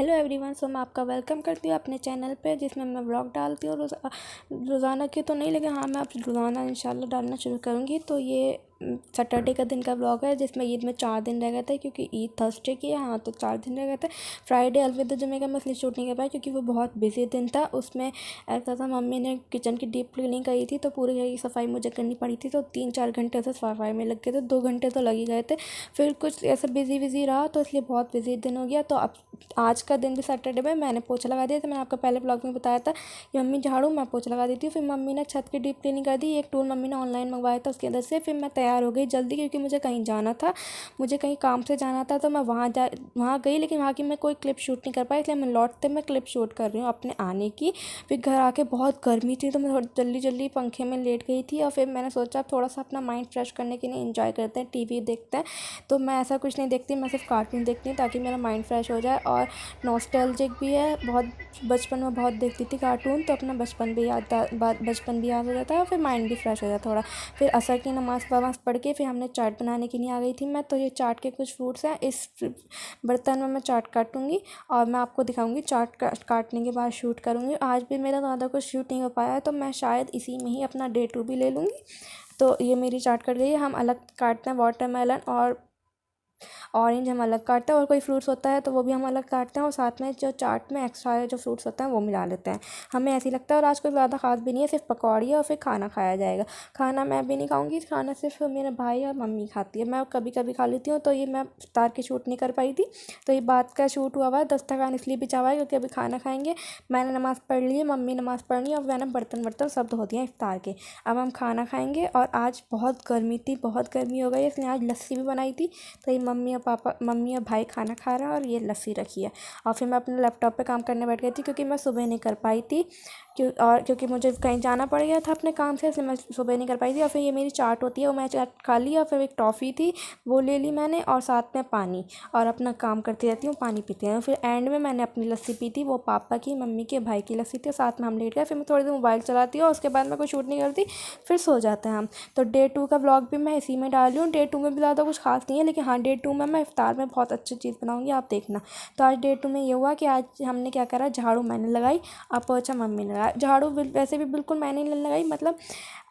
Hello everyone. सो मैं आपका welcome करती हूँ अपने चैनल पे, जिसमें मैं व्लॉग डालती हूँ। रोज़ाना के तो नहीं, लेकिन हाँ मैं अब रोज़ाना इंशाल्लाह डालना शुरू करूँगी। तो ये सैटरडे का दिन का व्लॉग है, जिसमें ईद में 4 दिन रह गए थे, क्योंकि ईद थर्सडे की है। हाँ, तो 4 दिन रह गए थे। फ्राइडे अलविदा जुमे का मैं इसलिए शूट नहीं कर पाई, क्योंकि वो बहुत बिजी दिन था। उसमें ऐसा था, मम्मी ने किचन की डीप क्लीनिंग करी थी, तो पूरी घर की सफाई मुझे करनी पड़ी थी। तो 3-4 घंटे से सफाई में लग गए थे, 2 घंटे तो लग ही गए थे। फिर कुछ ऐसा बिजी रहा, तो इसलिए बहुत बिजी दिन हो गया। तो अब आज का दिन भी सैटरडे में मैंने पोछा लगा दिया था। मैंने आपको पहले ब्लॉग में बताया था कि मम्मी झाड़ू, मैं पोछा लगा देती हूँ। फिर मम्मी ने छत की डीप क्लीनिंग कर दी। एक टूल मम्मी ने ऑनलाइन मंगवाया था, उसके अंदर से। फिर मैं तैयार हो गई जल्दी, क्योंकि मुझे कहीं जाना था, मुझे कहीं काम से जाना था। तो मैं वहाँ गई, लेकिन वहाँ की मैं कोई क्लिप शूट नहीं कर पाई, इसलिए मैं लौटते मैं क्लिप शूट कर रही हूँ अपने आने की। फिर घर आके बहुत गर्मी थी, तो मैं जल्दी जल्दी पंखे में लेट गई थी। और फिर मैंने सोचा थोड़ा सा अपना माइंड फ्रेश करने के लिए इंजॉय करते हैं, टीवी देखते हैं। तो मैं ऐसा कुछ नहीं देखती, मैं सिर्फ कार्टून देखती हूँ, ताकि मेरा माइंड फ्रेश हो जाए। और नॉस्टैल्जिक भी है बहुत। बचपन में बहुत देखती थी कार्टून, तो अपना बचपन भी याद हो जाता है, और फिर माइंड भी फ्रेश हो जाता है थोड़ा। फिर असर की नमाज़ वमाज़ पढ़ के फिर हमने चाट बनाने के लिए आ गई थी मैं। तो ये चाट के कुछ फ्रूट्स हैं, इस बर्तन में मैं चाट काटूंगी, और मैं आपको दिखाऊंगी चाट काटने के बाद शूट करूँगी। आज भी मेरा ज़्यादा कुछ शूट नहीं हो पाया है, तो मैं शायद इसी में ही अपना डे 2 भी ले लूँगी। तो ये मेरी चाट कट गई है। हम अलग काटते हैं, वाटरमेलन और ऑरेंज हम अलग काटते हैं, और कोई फ्रूट्स होता है तो वो भी हम अलग काटते हैं, और साथ में जो चाट में एक्स्ट्रा जो फ्रूट्स होते हैं वो मिला लेते हैं। हमें ऐसे ही लगता है। और आज कोई ज़्यादा खास भी नहीं है, सिर्फ पकौड़ी है, और फिर खाना खाया जाएगा। खाना मैं भी नहीं खाऊंगी, खाना सिर्फ मेरे भाई और मम्मी खाती है। मैं कभी कभी खा लेती हूँ। तो ये मैं इफ्तार की शूट नहीं कर पाई थी, तो ये बात का शूट हुआ हुआ है। दस्तरखान इसलिए बिछा हुआ है क्योंकि अभी खाना खाएंगे। मैंने नमाज़ पढ़ ली है, मम्मी नमाज़ पढ़नी है, और मैंने बर्तन सब धो दिए हैं इफ्तार के। अब हम खाना खाएंगे। और आज बहुत गर्मी थी, बहुत गर्मी हो गई, इसलिए आज लस्सी भी बनाई थी। तो ये मम्मी और भाई खाना खा रहे हैं, और ये लस्सी रखी है। और फिर मैं अपने लैपटॉप पे काम करने बैठ गई थी, क्योंकि मैं सुबह नहीं कर पाई थी, क्योंकि मुझे कहीं जाना पड़ गया था अपने काम से, इसलिए मैं सुबह नहीं कर पाई थी। और फिर ये मेरी चाट होती है, वो मैं चाट खा ली। और फिर एक टॉफ़ी थी, वो ले ली मैंने, और साथ में पानी। और अपना काम करती रहती हूँ, पानी पीती हूँ। फिर एंड में मैंने अपनी लस्सी पी थी, वो पापा की, मम्मी के, भाई की लस्सी थी, साथ में हम लेट गए। फिर मैं थोड़ी देर मोबाइल चलाती हूँ, और उसके बाद मैं कोई शूट नहीं करती, फिर सो जाते हैं हम। तो डे 2 का ब्लॉग भी मैं इसी में डाल रही हूँ। डे 2 में भी ज़्यादा कुछ खास नहीं है, लेकिन हाँ, डे 2 में मैं इफ्तार में बहुत अच्छी चीज़ बनाऊँगी, आप देखना। तो आज डे 2 में ये हुआ कि आज हमने क्या करा, झाड़ू मैंने लगाई, और पोछा मम्मी ने लगाया। झाड़ू वैसे भी बिल्कुल मैंने नहीं लगाई, मतलब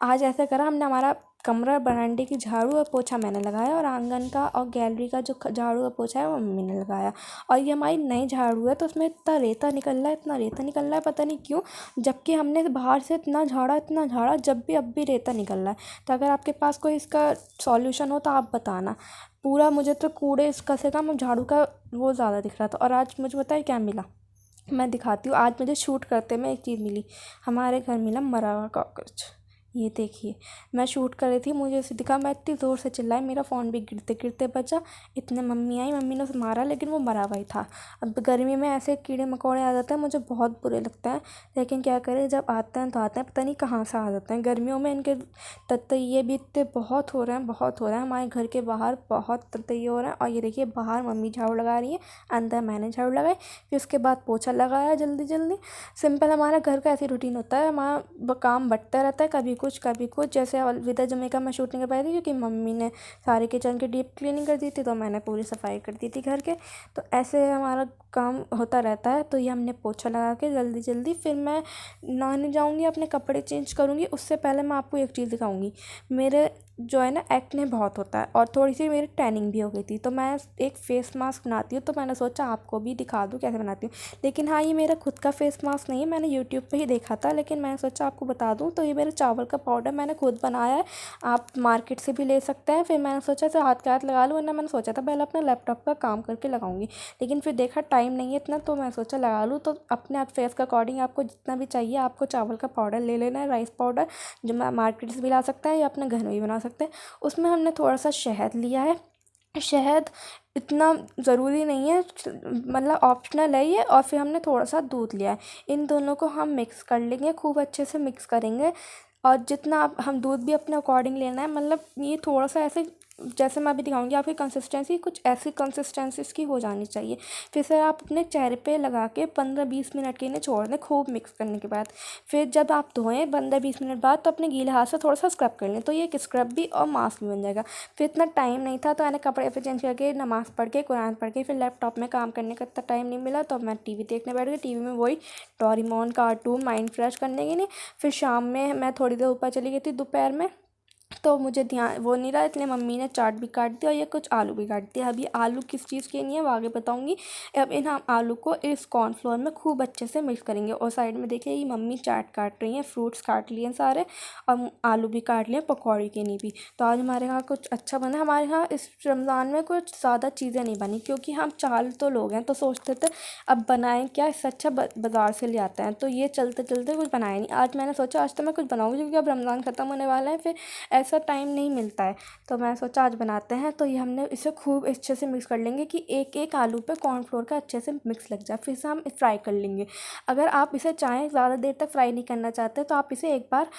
आज ऐसा करा हमने, हमारा कमरा बरामदे की झाड़ू और पोछा मैंने लगाया, और आंगन का और गैलरी का जो झाड़ू और पोछा है वो मम्मी ने लगाया। और ये हमारी नई झाड़ू है, तो उसमें इतना रेता निकल रहा है, इतना रेता निकल रहा है, पता नहीं क्यों। जबकि हमने बाहर से इतना झाड़ा, जब भी अब भी रेता निकल रहा है। तो अगर आपके पास कोई इसका सॉल्यूशन हो तो आप बताना। पूरा मुझे तो कूड़े इसका से कम झाड़ू का वो ज़्यादा दिख रहा था। और आज मुझे पता है क्या मिला, मैं दिखाती हूँ। आज मुझे शूट करते में एक चीज़ मिली, हमारे घर मिला मरा हुआ कॉकरोच। ये देखिए, मैं शूट कर रही थी, मुझे उसे दिखा, मैं इतनी ज़ोर से चिल्लाई, मेरा फ़ोन भी गिरते गिरते बचा। इतने मम्मी आई, मम्मी ने उसे मारा, लेकिन वो मरा हुआ ही था। अब गर्मी में ऐसे कीड़े मकोड़े आ जाते हैं, मुझे बहुत बुरे लगते हैं, लेकिन क्या करें, जब आते हैं तो आते हैं, पता नहीं कहाँ से आ जाते हैं। गर्मियों में इनके ततैये भी इतने बहुत हो रहे हैं, बहुत हो रहे हैं। हमारे घर के बाहर बहुत ततैये हो रहे हैं। और ये देखिए, बाहर मम्मी झाड़ू लगा रही है, अंदर मैंने झाड़ू लगाई, फिर उसके बाद पोछा लगाया जल्दी जल्दी। सिंपल हमारा घर का ऐसे रूटीन होता है, हमारा काम बंटता रहता है, कभी कुछ। जैसे अलविदा जुमे का मैं शूट नहीं कर पाई थी, क्योंकि मम्मी ने सारे किचन की डीप क्लीनिंग कर दी थी, तो मैंने पूरी सफाई कर दी थी घर के। तो ऐसे हमारा काम होता रहता है। तो ये हमने पोछा लगा के जल्दी जल्दी, फिर मैं नहाने जाऊँगी, अपने कपड़े चेंज करूँगी। उससे पहले मैं आपको एक चीज़ दिखाऊँगी। मेरे जो है ना, एक्ने बहुत होता है, और थोड़ी सी मेरी टैनिंग भी हो गई थी। तो मैं एक फ़ेस मास्क बनाती हूँ, तो मैंने सोचा आपको भी दिखा दूँ कैसे बनाती हूँ। लेकिन हाँ, ये मेरा खुद का फ़ेस मास्क नहीं है, मैंने यूट्यूब पे ही देखा था, लेकिन मैंने सोचा आपको बता दूँ। तो ये मेरा चावल का पाउडर मैंने खुद बनाया है, आप मार्केट से भी ले सकते हैं। फिर मैंने सोचा तो हाथ के हाथ लगा लूँ, वरना मैंने सोचा था पहले अपने लैपटॉप का काम करके लगाऊंगी, लेकिन फिर देखा टाइम नहीं है इतना, तो मैं सोचा लगा लूँ। तो अपने आप फेस के अकॉर्डिंग आपको जितना भी चाहिए, आपको चावल का पाउडर ले लेना है, राइस पाउडर, जो मैं मार्केट से भी ला सकता है, या अपने घर में भी बना सकते हैं। उसमें हमने थोड़ा सा शहद लिया है। शहद इतना ज़रूरी नहीं है, मतलब ऑप्शनल है ये। और फिर हमने थोड़ा सा दूध लिया है। इन दोनों को हम मिक्स कर लेंगे, खूब अच्छे से मिक्स करेंगे। और जितना हम दूध भी अपने अकॉर्डिंग लेना है, मतलब ये थोड़ा सा ऐसे, जैसे मैं अभी दिखाऊंगी आपकी कंसिस्टेंसी कुछ ऐसी कंसिस्टेंसी इसकी हो जानी चाहिए। फिर से आप अपने चेहरे पे लगा के 15-20 मिनट के लिए छोड़ दें, खूब मिक्स करने के बाद। फिर जब आप धोएं 15-20 मिनट बाद, तो अपने गीले हाथ से थोड़ा सा स्क्रब कर लें, तो ये एक स्क्रब भी और मास्क भी बन जाएगा। फिर इतना टाइम नहीं था तो मैंने कपड़े फिर चेंज करके नमाज़ पढ़ के कुरान पढ़ के फिर लैपटॉप में काम करने का इतना टाइम नहीं मिला, तो मैं टीवी देखने बैठ गई। टीवी में वही डोरेमोन कार्टून, माइंड फ्रेश करने के लिए। फिर शाम में मैं थोड़ी देर ऊपर चली गई थी दोपहर में, तो मुझे ध्यान वो नहीं रहा, इसलिए मम्मी ने चाट भी काट दिया और ये कुछ आलू भी काट दिया। अभी आलू किस चीज़ के लिए है वो आगे बताऊंगी। अब इन हम आलू को इस कॉर्नफ्लोर में खूब अच्छे से मिक्स करेंगे। और साइड में देखिए ये मम्मी चाट काट रही हैं, फ्रूट्स काट लिए सारे और आलू भी काट लिए पकौड़ी के लिए भी। तो आज हमारे यहाँ कुछ अच्छा बना। हमारे यहाँ इस रमज़ान में कुछ ज़्यादा चीज़ें नहीं बनी, क्योंकि हम 4 तो लोग हैं, तो सोचते थे अब बनाएं क्या, इससे अच्छा बाज़ार से ले आते हैं। तो ये चलते चलते कुछ बनाया नहीं। आज मैंने सोचा आज तो मैं कुछ बनाऊँगी, क्योंकि अब रमज़ान ख़त्म होने वाला है, फिर ऐसा टाइम नहीं मिलता है। तो मैं सोचा आज बनाते हैं। तो ये हमने इसे खूब अच्छे से मिक्स कर लेंगे कि एक एक आलू पे कॉर्नफ्लोर का अच्छे से मिक्स लग जाए। फिर से हम फ्राई कर लेंगे। अगर आप इसे चाहें ज़्यादा देर तक फ्राई नहीं करना चाहते, तो आप इसे एक बार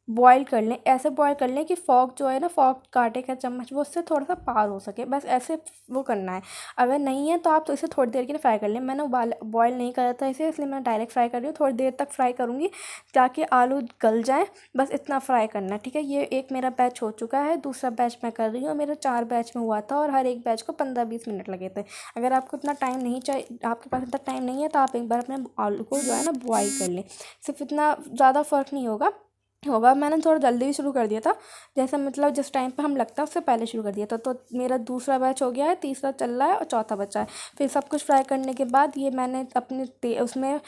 बॉईल कर लें। ऐसे बॉईल कर लें कि फॉक जो है ना, फॉक कांटे का चम्मच, वो उससे थोड़ा सा पार हो सके, बस ऐसे वो करना है। अगर नहीं है तो आप तो इसे थोड़ी देर के लिए फ्राई कर लें। मैंने बॉईल नहीं करा था इसे, इसलिए मैं डायरेक्ट फ्राई कर रही हूँ। थोड़ी देर तक फ्राई करूँगी ताकि आलू गल जाए, बस इतना फ्राई करना है, ठीक है। ये एक मेरा बैच हो चुका है, दूसरा बैच मैं कर रही हूँ। मेरा 4 बैच में हुआ था और हर एक बैच को 15-20 मिनट लगे थे। अगर आपको इतना टाइम नहीं चाहिए, आपके पास इतना टाइम नहीं है, तो आप एक बार अपने आलू को जो है ना बॉईल कर लें। सिर्फ इतना ज़्यादा फ़र्क नहीं होगा। मैंने थोड़ा जल्दी भी शुरू कर दिया था, जैसे मतलब जिस टाइम पे हम लगता है उससे पहले शुरू कर दिया था। तो मेरा दूसरा बैच हो गया है, तीसरा चल रहा है और चौथा बचा है। फिर सब कुछ फ्राई करने के बाद ये मैंने अपने उसमें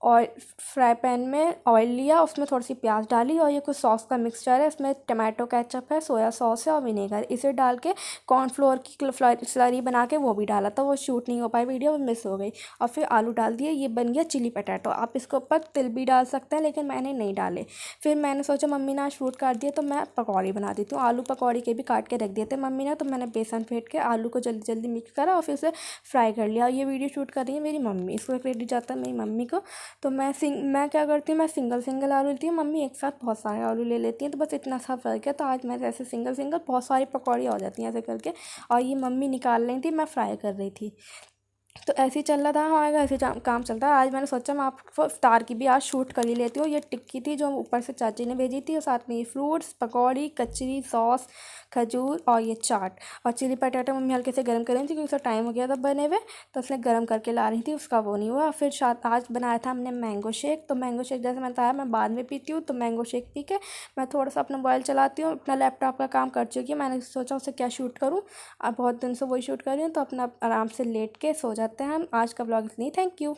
और फ्राई पैन में ऑयल लिया, उसमें थोड़ी सी प्याज डाली और ये कुछ सॉस का मिक्सचर है। इसमें टमाटो केचप है, सोया सॉस है और विनेगर। इसे डाल के कॉर्नफ्लोर की स्लरी बना के वो भी डाला था, वो शूट नहीं हो पाई, वीडियो मिस हो गई। और फिर आलू डाल दिए, ये बन गया चिली पटैटो। आप इसके ऊपर तिल भी डाल सकते हैं, लेकिन मैंने नहीं डाले। फिर मैंने सोचा मम्मी ने आज फ्रूट काट दिया, तो मैं पकौड़ी बना देती हूँ। आलू पकौड़ी के भी काट के रख दिए थे मम्मी ने, तो मैंने बेसन फेंट के आलू को जल्दी जल्दी मिक्स करा और फिर उसे फ्राई कर लिया। ये वीडियो शूट कर रही है मेरी मम्मी, इसको क्रेडिट जाता है मेरी मम्मी को। तो मैं क्या करती हूँ, मैं सिंगल सिंगल आलू लेती हूँ, मम्मी एक साथ बहुत सारे आलू ले लेती हैं। तो बस इतना सा फ़र्क है। तो आज मैं ऐसे सिंगल सिंगल बहुत सारी पकौड़ी हो जाती हैं ऐसे करके। और ये मम्मी निकाल रही थी, मैं फ्राई कर रही थी। तो ऐसे ही चल रहा था हमारा, ऐसे काम चलता है। आज मैंने सोचा मैं आपको इफ्तार की भी आज शूट कर ही लेती हूँ। ये टिक्की थी जो ऊपर से चाची ने भेजी थी, और साथ में ये फ्रूट्स, पकौड़ी, कचरी, सॉस, खजूर और ये चाट और चिली पटाटो मम्मी हल्के से गर्म कर रही थी, क्योंकि उसका टाइम हो गया था बने हुए, तो उसने गर्म करके ला रही थी, उसका वो नहीं हुआ। फिर आज बनाया था हमने मैंगो शेक। तो मैंगो शेक जैसे मैंने बताया मैं बाद में पीती हूँ, तो मैंगो शेक पी के मैं थोड़ा सा अपना मोबाइल चलाती हूँ। अपना लैपटॉप का काम कर चुकी हूँ, मैंने सोचा उसे क्या शूट करूँ। अब बहुत दिन से वही शूट कर रही हूँ, तो अपना आराम से लेट के सो जाते हैं हम। आज का ब्लॉग इतनी, थैंक यू।